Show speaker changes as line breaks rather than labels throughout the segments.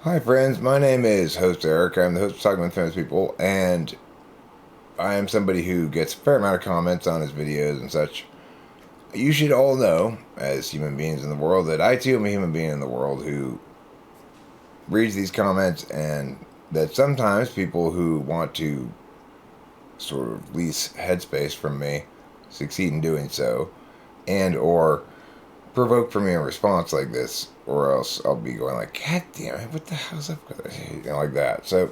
Hi friends, my name is host Eric. I'm the host of Talking with Famous People, and I am somebody who gets a fair amount of comments on his videos and such. You should all know, as human beings in the world, that I too am a human being in the world who reads these comments, and that sometimes people who want to sort of lease headspace from me succeed in doing so, and or provoke from me a response like this, or else I'll be going like, God damn it, what the hell's up with it? Like that. So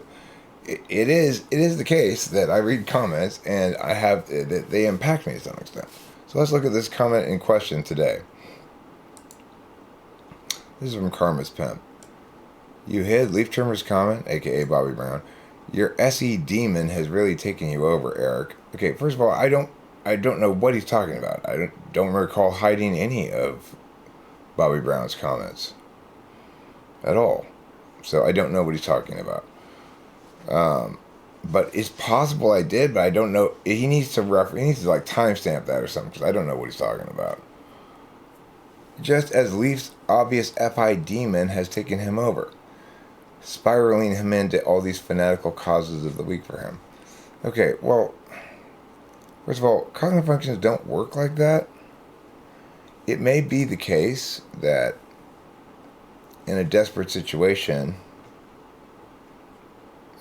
it is the case that I read comments and I have that they impact me to some extent. So let's look at this comment in question today. This is from Karma's Pimp. You hid Leaf Trimmer's comment, aka Bobby Brown. Your SE demon has really taken you over, Eric. Okay, first of all, I don't know what he's talking about. I don't recall hiding any of Bobby Brown's comments at all. So I don't know what he's talking about. But it's possible I did, but I don't know. He needs to like timestamp that or something, because I don't know what he's talking about. Just as Leaf's obvious FI demon has taken him over, spiraling him into all these fanatical causes of the week for him. Okay, well, first of all, cognitive functions don't work like that. It may be the case that in a desperate situation,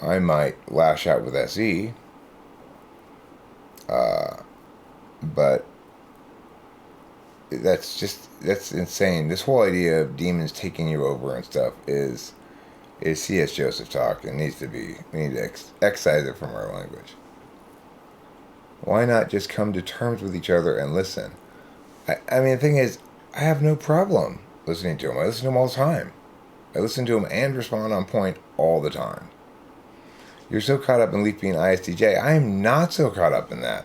I might lash out with SE, but that's insane. This whole idea of demons taking you over and stuff is C.S. Joseph talk, and we need to excise it from our language. Why not just come to terms with each other and listen? I mean, the thing is, I have no problem listening to him. I listen to him all the time. I listen to him and respond on point all the time. You're so caught up in Leaf being ISTJ. I am not so caught up in that.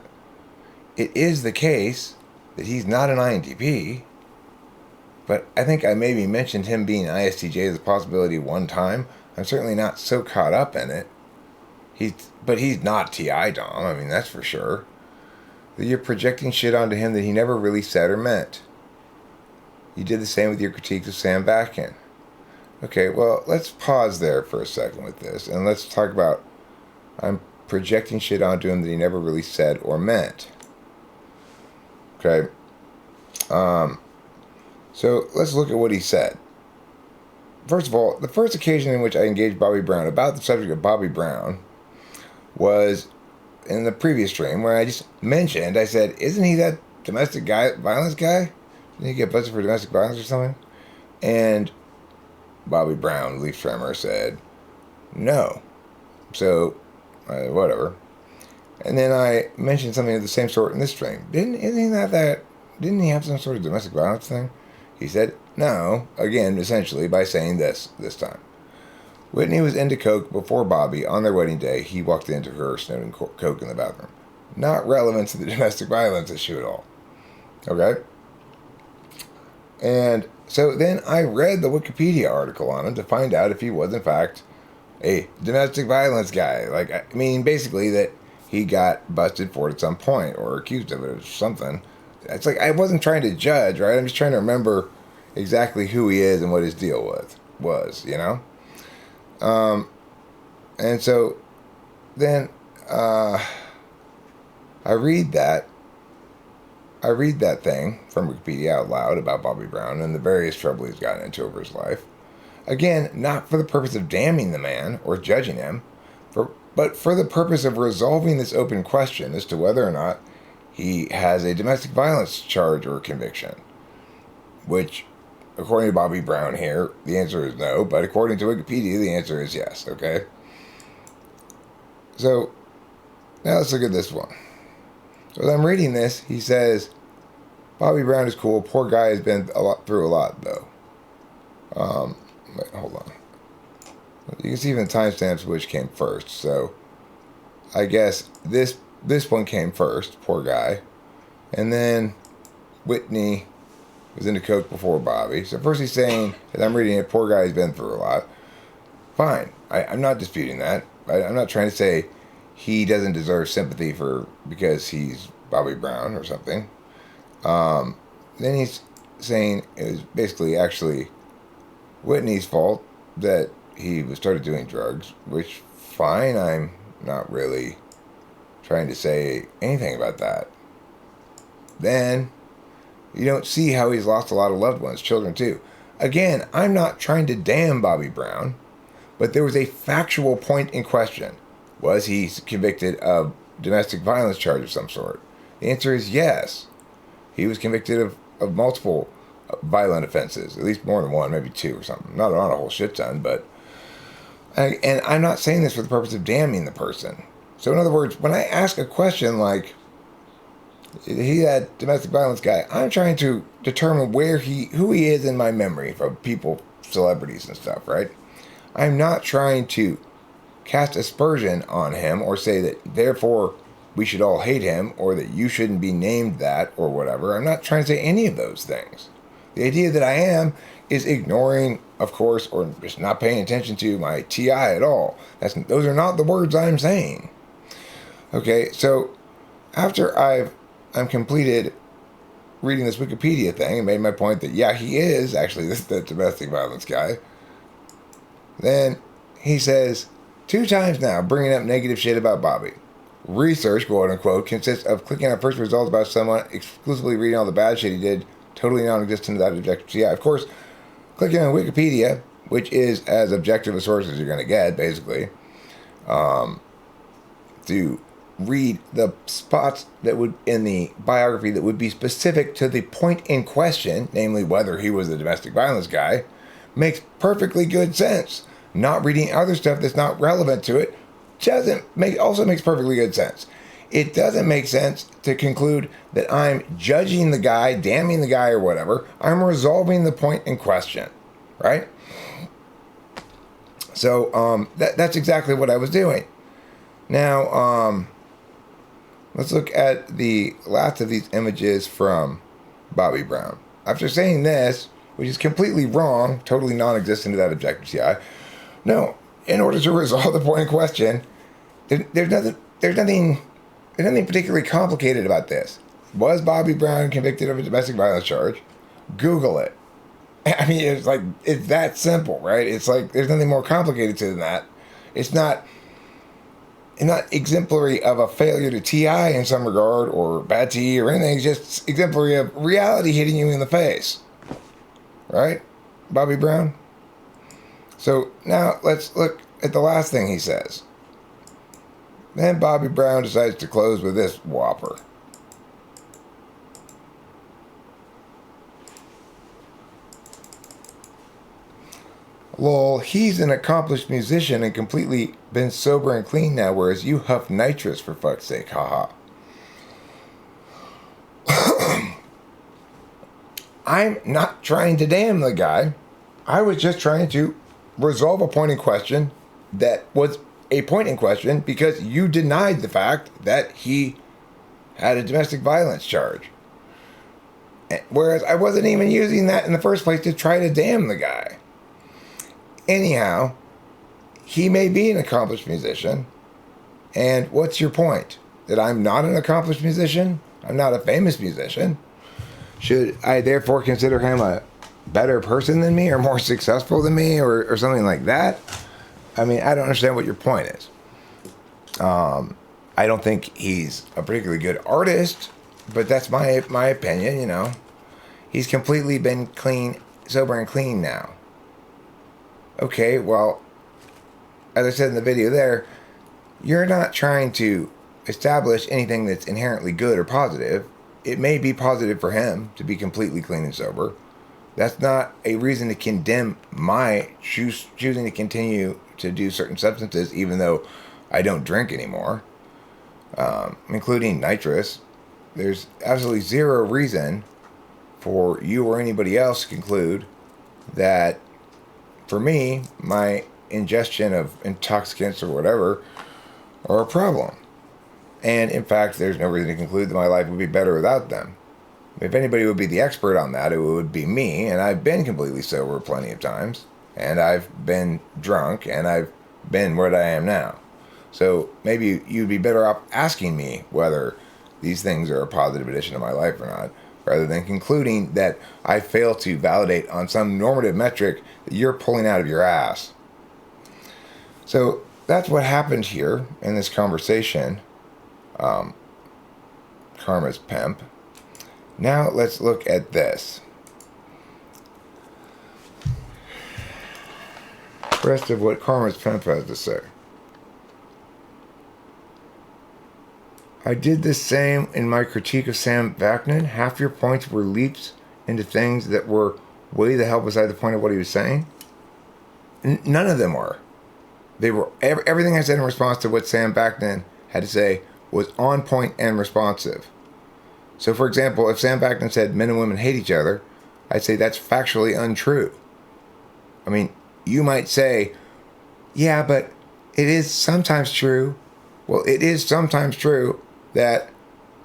It is the case that he's not an INTP, but I think I maybe mentioned him being ISTJ as a possibility one time. I'm certainly not so caught up in it. But he's not TI Dom, I mean, that's for sure. That you're projecting shit onto him that he never really said or meant. You did the same with your critiques of Sam Batkin. Okay, well, let's pause there for a second with this, and let's talk about I'm projecting shit onto him that he never really said or meant. Okay. So let's look at what he said. First of all, the first occasion in which I engaged Bobby Brown about the subject of Bobby Brown was in the previous stream where I just mentioned, I said, isn't he that domestic violence guy? Didn't he get busted for domestic violence or something? And Bobby Brown, Leaf Trimmer, said, no. So, whatever. And then I mentioned something of the same sort in this stream. Didn't he have some sort of domestic violence thing? He said, no, again, essentially by saying this time. Whitney was into coke before Bobby. On their wedding day, he walked into her snorting coke in the bathroom. Not relevant to the domestic violence issue at all. Okay? And so then I read the Wikipedia article on him to find out if he was, in fact, a domestic violence guy. Like, I mean, basically that he got busted for it at some point or accused of it or something. It's like, I wasn't trying to judge, right? I'm just trying to remember exactly who he is and what his deal was, you know? And so then I read that thing from Wikipedia out loud about Bobby Brown and the various trouble he's gotten into over his life. Again, not for the purpose of damning the man or judging him, but for the purpose of resolving this open question as to whether or not he has a domestic violence charge or conviction. Which, according to Bobby Brown here, the answer is no, but according to Wikipedia, the answer is yes, okay? So, now let's look at this one. So as I'm reading this, he says, Bobby Brown is cool. Poor guy has been through a lot, though. Wait, hold on. You can see even the timestamps which came first. So, I guess this one came first, poor guy. And then Whitney was into coke before Bobby. So first he's saying, as I'm reading it, poor guy's been through a lot. Fine. I'm not disputing that. I'm not trying to say he doesn't deserve sympathy because he's Bobby Brown or something. Then he's saying it was basically actually Whitney's fault that he started doing drugs, which, fine, I'm not really trying to say anything about that. Then you don't see how he's lost a lot of loved ones, children too. Again, I'm not trying to damn Bobby Brown, but there was a factual point in question. Was he convicted of domestic violence charge of some sort? The answer is yes. He was convicted of multiple violent offenses, at least more than one, maybe two or something. Not a whole shit ton, but... And I'm not saying this for the purpose of damning the person. So in other words, when I ask a question like, he that domestic violence guy, I'm trying to determine who he is in my memory from people, celebrities and stuff, right? I'm not trying to cast aspersion on him or say that therefore we should all hate him or that you shouldn't be named that or whatever. I'm not trying to say any of those things. The idea that I am is ignoring, of course, or just not paying attention to my TI at all. Those are not the words I'm saying. Okay, so after I'm completed reading this Wikipedia thing and made my point that, yeah, he is actually the domestic violence guy, then he says, 2 times now, bringing up negative shit about Bobby. Research, quote unquote, consists of clicking on first results about someone, exclusively reading all the bad shit he did, totally non-existent without objective TI. Of course, clicking on Wikipedia, which is as objective a source as you're going to get, basically, to read the spots that would in the biography that would be specific to the point in question, namely whether he was the domestic violence guy, makes perfectly good sense. Not reading other stuff that's not relevant to it also makes perfectly good sense. It doesn't make sense to conclude that I'm judging the guy, damning the guy, or whatever. I'm resolving the point in question, right? So that's exactly what I was doing. Now, let's look at the last of these images from Bobby Brown. After saying this, which is completely wrong, totally non-existent to that objective CI, no, in order to resolve the point in question, there's nothing particularly complicated about this. Was Bobby Brown convicted of a domestic violence charge? Google it. I mean, it's that simple, right? It's like, there's nothing more complicated to than that. It's not exemplary of a failure to TI in some regard or bad TE or anything. It's just exemplary of reality hitting you in the face. Right? Bobby Brown? So now let's look at the last thing he says. Then Bobby Brown decides to close with this whopper. Lol, he's an accomplished musician and completely been sober and clean now, whereas you huff nitrous for fuck's sake, haha. I'm not trying to damn the guy. I was just trying to resolve a point in question that was a point in question because you denied the fact that he had a domestic violence charge. Whereas I wasn't even using that in the first place to try to damn the guy. Anyhow, he may be an accomplished musician. And what's your point? That I'm not an accomplished musician? I'm not a famous musician? Should I therefore consider him a better person than me or more successful than me or something like that? I mean, I don't understand what your point is. I don't think he's a particularly good artist, but that's my opinion, you know. He's completely been clean, sober and clean now. Okay, well, as I said in the video there, you're not trying to establish anything that's inherently good or positive. It may be positive for him to be completely clean and sober. That's not a reason to condemn my choosing to continue to do certain substances, even though I don't drink anymore, including nitrous. There's absolutely zero reason for you or anybody else to conclude that, for me, my ingestion of intoxicants or whatever are a problem. And in fact, there's no reason to conclude that my life would be better without them. If anybody would be the expert on that, it would be me. And I've been completely sober plenty of times. And I've been drunk. And I've been what I am now. So maybe you'd be better off asking me whether these things are a positive addition to my life or not, rather than concluding that I fail to validate on some normative metric that you're pulling out of your ass. So that's what happened here in this conversation. Karma's pimp. Now let's look at this. The rest of what Karma's pimp has to say. I did the same in my critique of Sam Vaknin. Half your points were leaps into things that were way the hell beside the point of what he was saying. None of them were. They were everything I said in response to what Sam Vaknin had to say was on point and responsive. So, for example, if Sam Vaknin said men and women hate each other, I'd say that's factually untrue. I mean, you might say, yeah, but it is sometimes true. Well, it is sometimes true that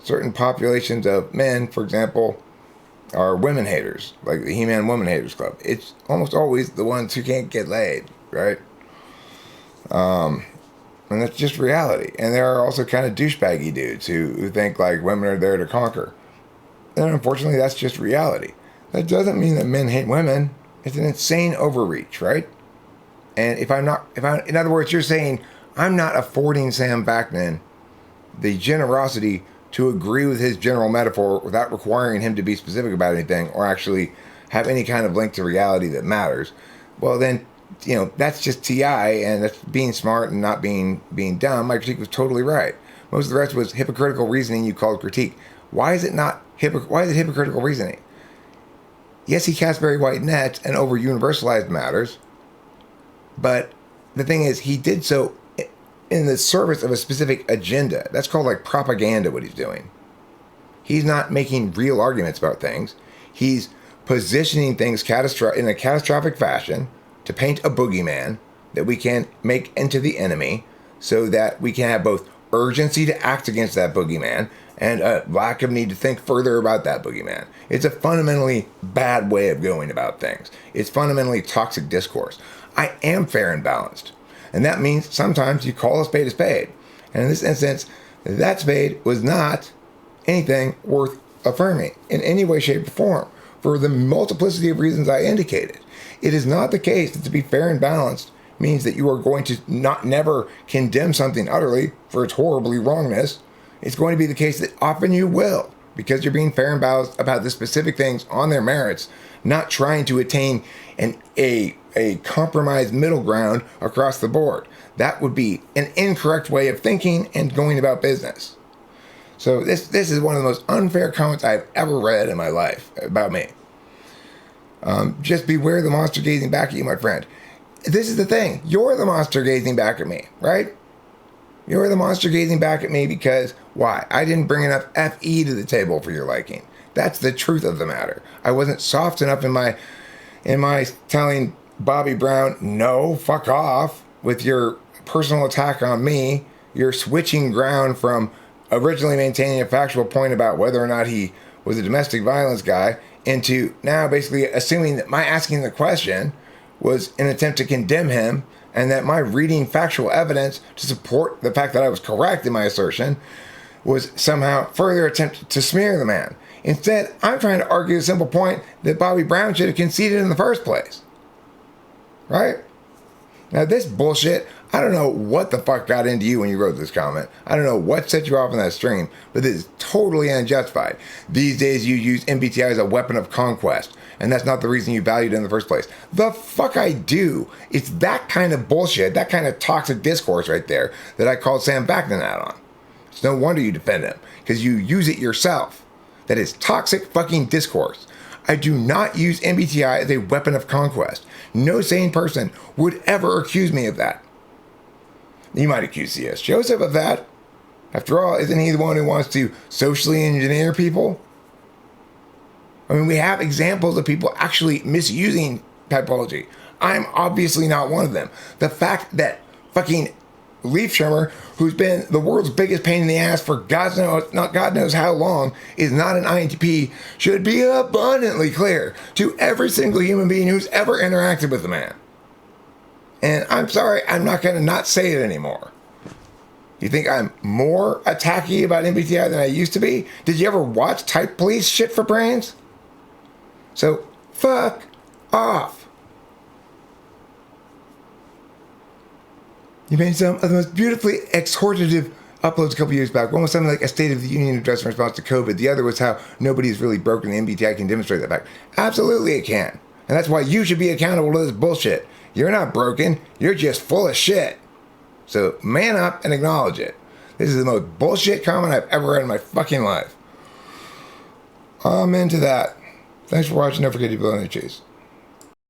certain populations of men, for example, are women haters, like the He-Man Woman Haters Club. It's almost always the ones who can't get laid, right? And that's just reality. And there are also kind of douchebaggy dudes who think like women are there to conquer. And unfortunately, that's just reality. That doesn't mean that men hate women. It's an insane overreach, right? And in other words, you're saying I'm not affording Sam Vaknin the generosity to agree with his general metaphor without requiring him to be specific about anything or actually have any kind of link to reality that matters. Well, then, that's just TI, and that's being smart and not being dumb. My critique was totally right. Most of the rest was hypocritical reasoning you called critique. Why is it hypocritical reasoning? Yes, he cast very wide nets and over universalized matters, but the thing is, he did so in the service of a specific agenda. That's called like propaganda, what he's doing. He's not making real arguments about things. He's positioning things in a catastrophic fashion to paint a boogeyman that we can make into the enemy so that we can have both urgency to act against that boogeyman and a lack of need to think further about that boogeyman. It's a fundamentally bad way of going about things. It's fundamentally toxic discourse. I am fair and balanced. And that means sometimes you call a spade. And in this instance, that spade was not anything worth affirming in any way, shape, or form for the multiplicity of reasons I indicated. It is not the case that to be fair and balanced means that you are going to never condemn something utterly for its horribly wrongness. It's going to be the case that often you will, because you're being fair and balanced about the specific things on their merits, not trying to attain a compromised middle ground across the board. That would be an incorrect way of thinking and going about business. So this is one of the most unfair comments I've ever read in my life about me. Just beware the monster gazing back at you, my friend. This is the thing. You're the monster gazing back at me, right? You're the monster gazing back at me because, why? I didn't bring enough FE to the table for your liking. That's the truth of the matter. I wasn't soft enough in my telling Bobby Brown, no, fuck off, with your personal attack on me. You're switching ground from originally maintaining a factual point about whether or not he was a domestic violence guy into now basically assuming that my asking the question was an attempt to condemn him and that my reading factual evidence to support the fact that I was correct in my assertion was somehow further attempt to smear the man. Instead, I'm trying to argue the simple point that Bobby Brown should have conceded in the first place. Right? Now this bullshit, I don't know what the fuck got into you when you wrote this comment. I don't know what set you off in that stream, but this is totally unjustified. These days you use MBTI as a weapon of conquest, and that's not the reason you valued it in the first place. The fuck I do. It's that kind of bullshit, that kind of toxic discourse right there that I called Sam Vaknin out on. It's no wonder you defend him, because you use it yourself. That is toxic fucking discourse. I do not use MBTI as a weapon of conquest. No sane person would ever accuse me of that. You might accuse C.S. Joseph of that. After all, isn't he the one who wants to socially engineer people? I mean, we have examples of people actually misusing typology. I'm obviously not one of them. The fact that fucking Leaf Trimmer, who's been the world's biggest pain in the ass for God knows how long, is not an INTP, should be abundantly clear to every single human being who's ever interacted with the man. And I'm sorry, I'm not going to not say it anymore. You think I'm more attacky about MBTI than I used to be? Did you ever watch Type Police Shit for Brains? So, fuck off. You made some of the most beautifully exhortative uploads a couple years back. One was something like a State of the Union address in response to COVID. The other was how nobody's really broken. The MBTI can demonstrate that fact. Absolutely it can. And that's why you should be accountable to this bullshit. You're not broken. You're just full of shit. So man up and acknowledge it. This is the most bullshit comment I've ever read in my fucking life. I'm into that. Thanks for watching. Don't forget to blow on the cheese.